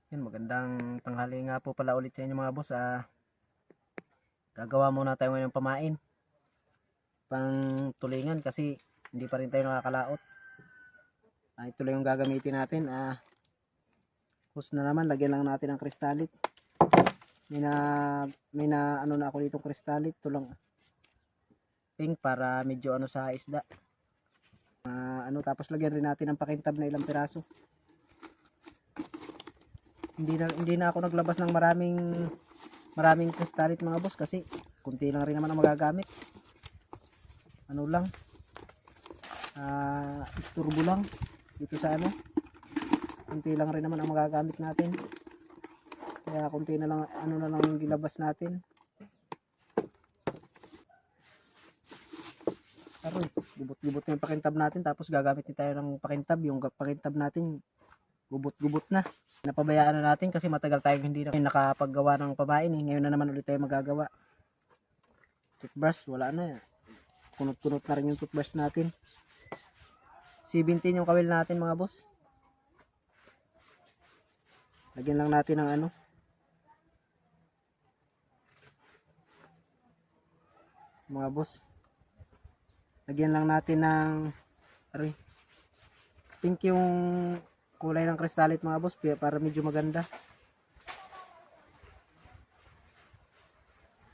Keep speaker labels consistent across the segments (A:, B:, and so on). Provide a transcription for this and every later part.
A: Yun, magandang tanghali nga po pala ulit sa inyo mga boss. Gagawa muna tayo ngayon ng pamain. Pang tulingan kasi hindi pa rin tayo nakakalaot. Ito lang yung gagamitin natin. Hose na naman, lagyan lang natin ng kristalit. May na ano na ako ditong kristalit. Ito lang pink para medyo ano sa isda. Tapos lagyan rin natin ng pakintab na ilang piraso. Hindi na ako naglabas ng maraming kristalit mga boss kasi kunti lang rin naman ang magagamit. Ano lang, isturbo lang dito sa kunti lang rin naman ang magagamit natin, kaya kunti na lang na lang yung gilabas natin. Aroy, gubot-gubot na yung pakintab natin, tapos gagamit din tayo ng pakintab. Yung pakintab natin gubot-gubot na, napabayaan na natin kasi matagal tayong hindi na nakapaggawa ng pamain ngayon na naman ulit tayo magagawa. Toothbrush, wala na, kunot-kunot na rin yung toothbrush natin. 17 yung kawil natin mga boss. Lagyan lang natin ng mga boss, lagyan lang natin ng pink yung kulay ng kristalit mga boss, para medyo maganda.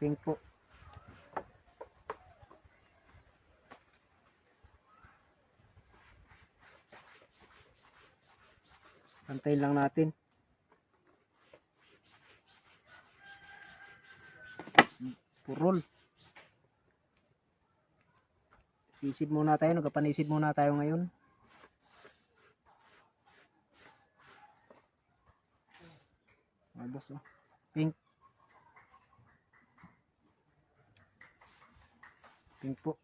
A: Pink po. Pantayin lang natin. Purol. Sisid muna tayo, nagpapanisid muna tayo ngayon. Mga boss, pink. Pink po.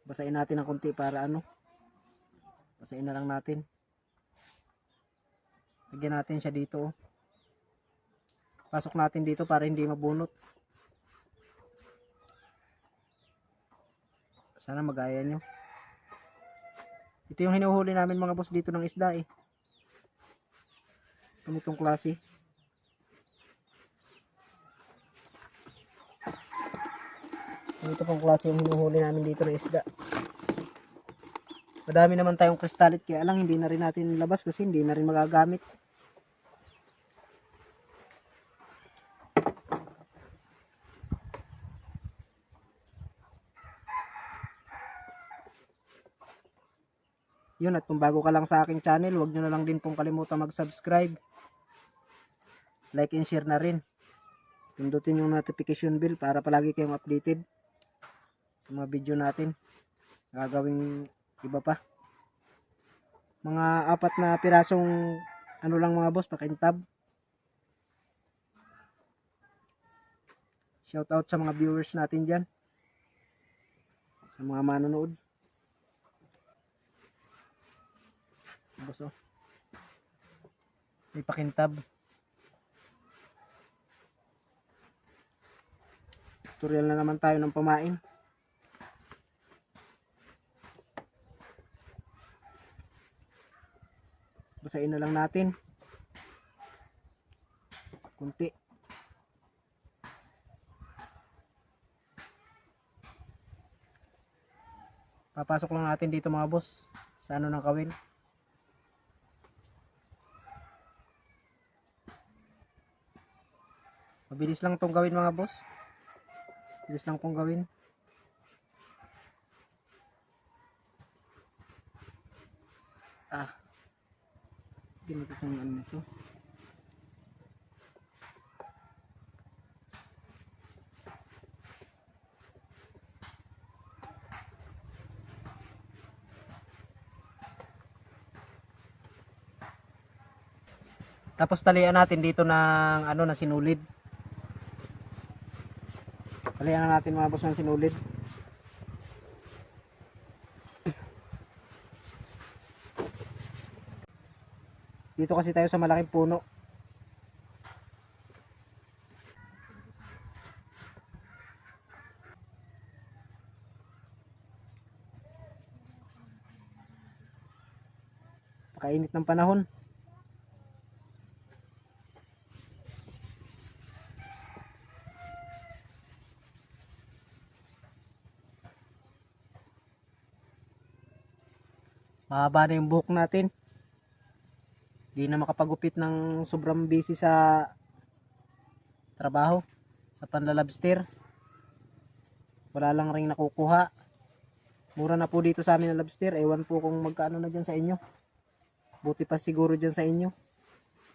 A: Basahin natin ng konti para basahin na lang natin. Lagyan natin siya dito. Pasok natin dito para hindi mabunot. Sana magaya nyo. Ito yung hinuhuli namin mga boss dito ng isda Ganitong klase. Ito pong klase yung hinuhuli namin dito ng isda. Madami naman tayong kristalit, kaya lang hindi na rin natin labas kasi hindi na rin magagamit. Yun, at kung bago ka lang sa aking channel, huwag nyo na lang din pong kalimutan mag-subscribe, like and share na rin. Pindutin yung notification bell para palagi kayong updated sa mga video natin, gagawing iba pa. Mga 4 na pirasong lang mga boss, pakintab. Shout out sa mga viewers natin dyan, sa mga manonood. Boss, may pakintab. Tutorial na naman tayo ng pamain. Basahin na lang natin kunti. Papasok lang natin dito mga boss sa ng kawil. Mabilis lang tong gawin mga boss. Mabilis lang pong gawin. Ginito itong ito. Tapos talian natin dito ng na sinulid. Talian na natin mga boss ng sinulid. Dito kasi tayo sa malaking puno. Pakainit ng panahon. Mahaba na yung buhok natin. Di na makapagupit ng sobrang busy sa trabaho, sa panlalabster. Wala lang ring nakukuha. Mura na po dito sa amin ang lobster. Ewan po kung magkaano na dyan sa inyo. Buti pa siguro dyan sa inyo.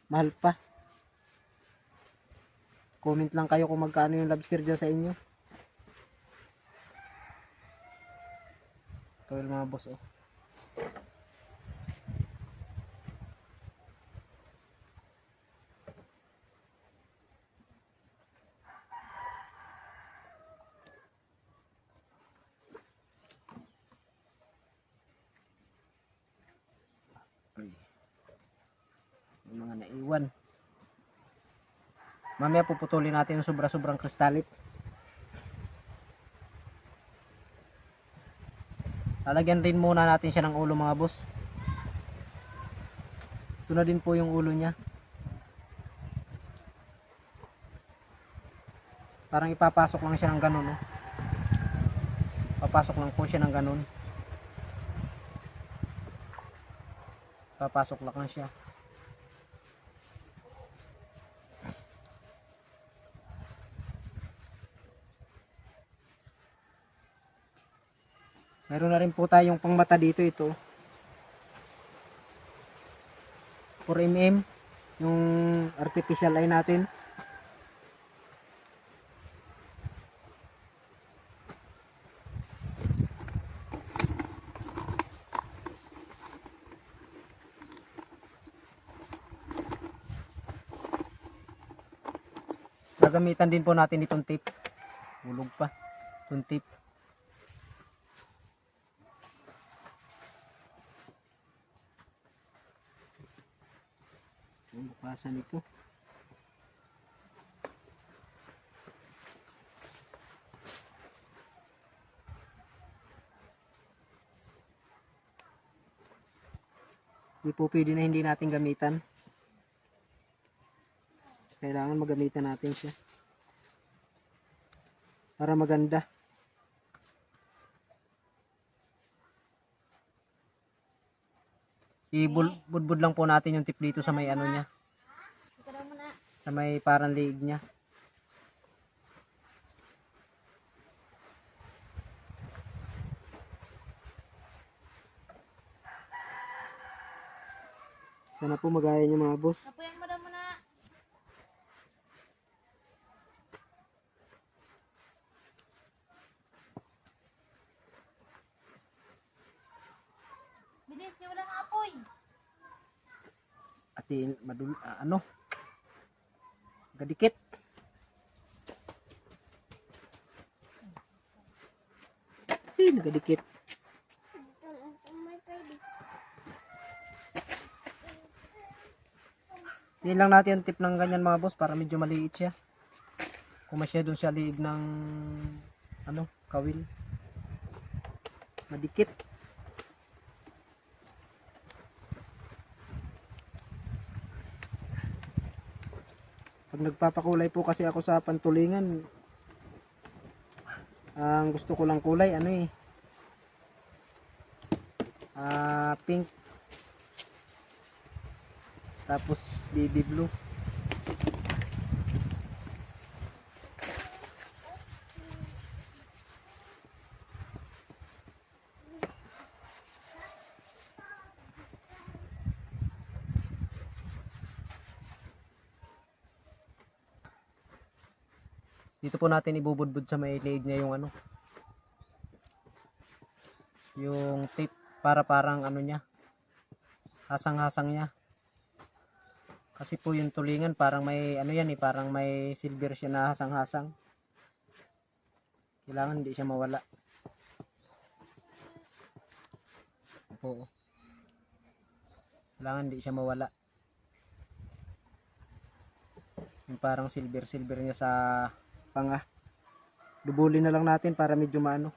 A: Mahal pa. Comment lang kayo kung magkaano yung lobster dyan sa inyo. Kawil mga boss, oh. Yung mga naiwan. Mamaya puputulin natin yung sobrang kristalit. Lalagyan rin muna natin siya ng ulo mga boss. Ito na din po yung ulo niya. Parang ipapasok lang siya ng ganun, no? Papasok lang po siya ng ganun. Papasok lang siya. Meron na rin po tayong pangmata dito, ito 4mm yung artificial eye natin. Gagamitan din po natin itong tape. Hulog pa itong tape. Bukasan ito. Hindi po pwede na hindi natin gamitan. Kailangan magamitan natin siya para maganda. Ibudbud lang po natin yung tip dito sa may ano niya. Sa may parang liig niya. Sana po magaya niyo mga boss.
B: Napuyang mo daw muna. Bilis, di walang apoy.
A: Atin madul ano? Gadikit. Nagadikit. Hindi lang natin yung tip ng ganyan mga boss para medyo maliit siya. Kung masyadong siya liig ng ano, kawil. Madikit. Pag nagpapakulay po kasi ako sa pantulingan, ang gusto ko lang kulay ano pink, tapos baby blue. Dito po natin ibubudbud sa may leeg niya yung ano, yung tape para parang ano niya, hasang-hasang niya. Kasi po yung tulingan parang may ano yan parang may silver siya na hasang-hasang. Kailangan hindi siya mawala. Oo. Kailangan hindi siya mawala. Yung parang silver niya sa panga. Dubulin na lang natin para medyo maano.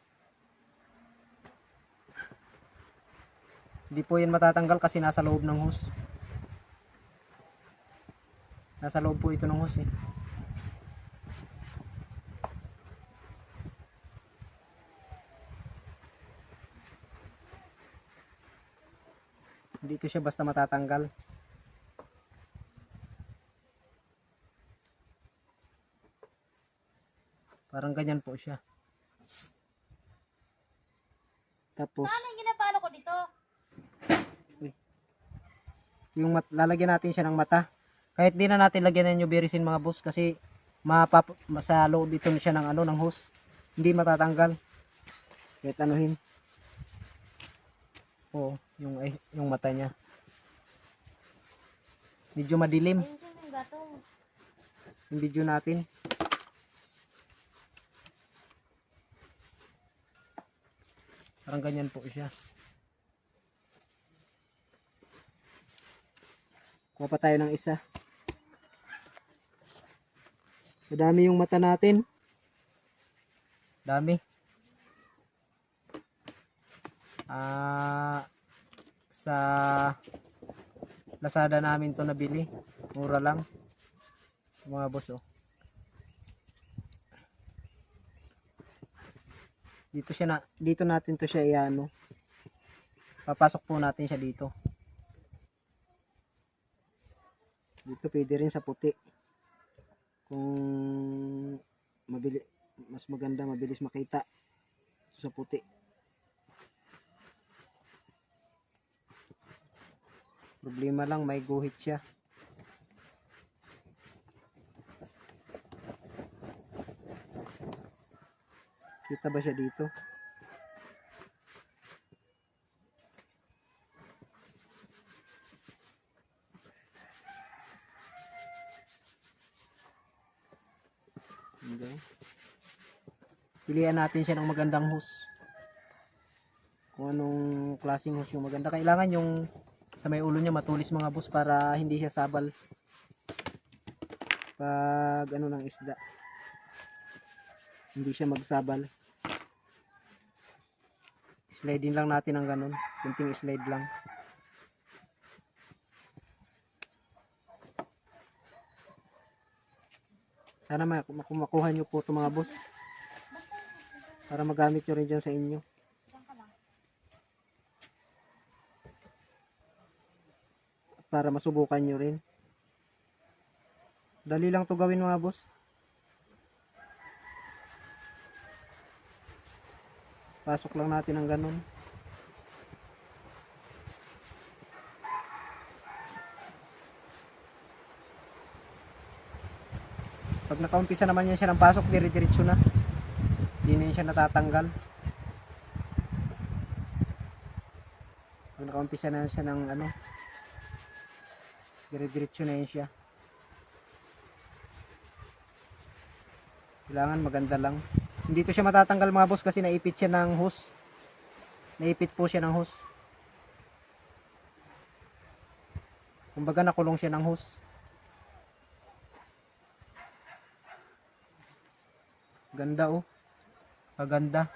A: Hindi po yan matatanggal kasi nasa loob ng hose. Nasa loob po ito ng hose ko siya basta matatanggal. Parang ganyan po siya. Tapos,
B: Ano yung ginapalo ko dito?
A: yung lalagyan natin siya ng mata. Kahit di na natin lagyan ng UV resin mga boss kasi sa loob ito siya ng ng hose. Hindi matatanggal. Kahit anuhin. Oo, yung mata niya. Medyo madilim
B: Ayun siya yung gatong.
A: yung video natin. Parang ganyan po siya. Kuha pa tayo ng isa. Madami yung mata natin. Dami. Sa Lazada namin to nabili. Mura lang. Mga boss oh. Dito natin to siya iano. Papasok po natin siya dito. Dito pwede rin sa puti. Kung mas maganda, mabilis makita sa puti. Problema lang, may guhit siya. Kita ba siya dito? Okay. Pilihan natin siya ng magandang hose. Kung anong klaseng hose yung maganda. Kailangan yung sa may ulo niya matulis mga boss para hindi siya sabal pag ng isda. Hindi siya magsabal. Sliding lang natin ng ganun. Kunting slide lang. Sana makuha nyo po ito mga boss. Para magamit nyo rin dyan sa inyo. Para masubukan nyo rin. Dali lang to gawin mga boss. Pasok lang natin ng ganun. Pag nakaumpisa naman yan siya ng pasok, dire-diretso na. Hindi na siya natatanggal. Pag nakaumpisa na siya ng dire-diretso na yan siya. Kailangan maganda lang. Hindi to siya matatanggal mga boss kasi naipit siya ng hose. Naipit po siya ng hose. Kumbaga nakulong siya ng hose. Ganda oh. Paganda.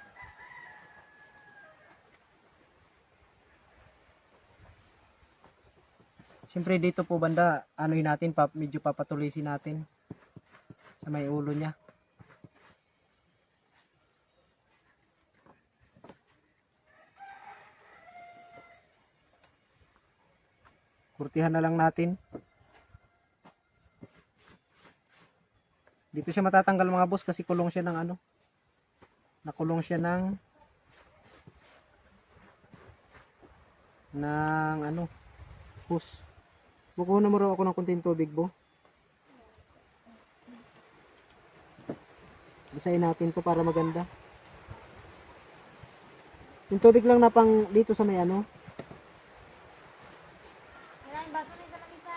A: Siyempre dito po banda, natin, medyo papatulisin natin sa may ulo niya. Kurtihan na lang natin. Dito siya matatanggal mga boss kasi kulong siya ng nakulong siya ng hose. Bukuha na mo raw ako ng kunting tubig bo. Isayin natin to para maganda. Yung tubig lang na pang dito sa may
B: Baso na isa lang isa.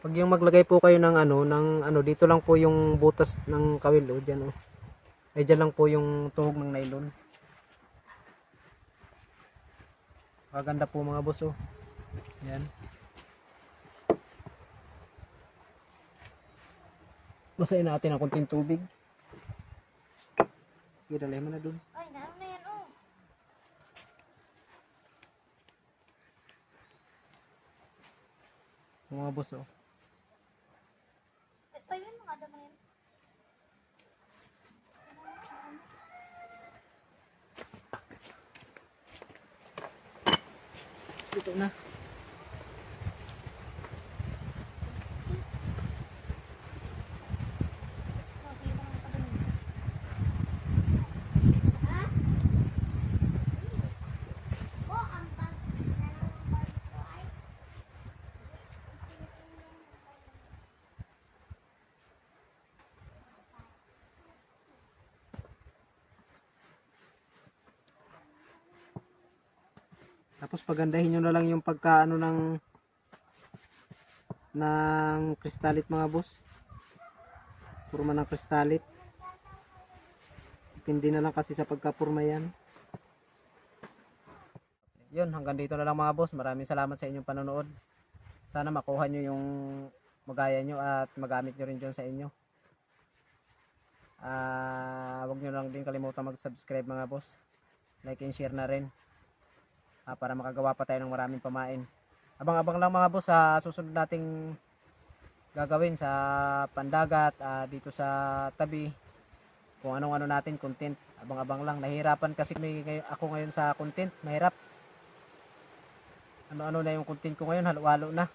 A: Pag yung maglagay po kayo ng dito lang po yung butas ng kawil diyan Ay diyan lang po yung tuhog ng nylon. Maganda po mga boss Yan. Basahin natin ang konting tubig. Dalay mo na dun.
B: Ay, naano na yan
A: Mga boss
B: Tayo yun mga dama yan.
A: luto na.
B: Nakita ng kadami.
A: Tapos pagandahin nyo na lang yung pagkaano ng kristalit mga boss. Purma ng kristalit. Depende na lang kasi sa pagkapurma yan. Yun, hanggang dito na lang mga boss. Maraming salamat sa inyong panonood. Sana makuha nyo yung magaya nyo at magamit nyo rin dyan sa inyo. Huwag nyo lang din kalimutan mag-subscribe mga boss. Like and share na rin. Para makagawa pa tayo ng maraming pamain. Abang-abang lang mga boss sa susunod nating gagawin sa pandagat, dito sa tabi, kung anong-ano natin content. Abang-abang lang. Nahihirapan kasi ako ngayon sa content. Mahirap. Ano-ano na yung content ko ngayon, halo-halo na.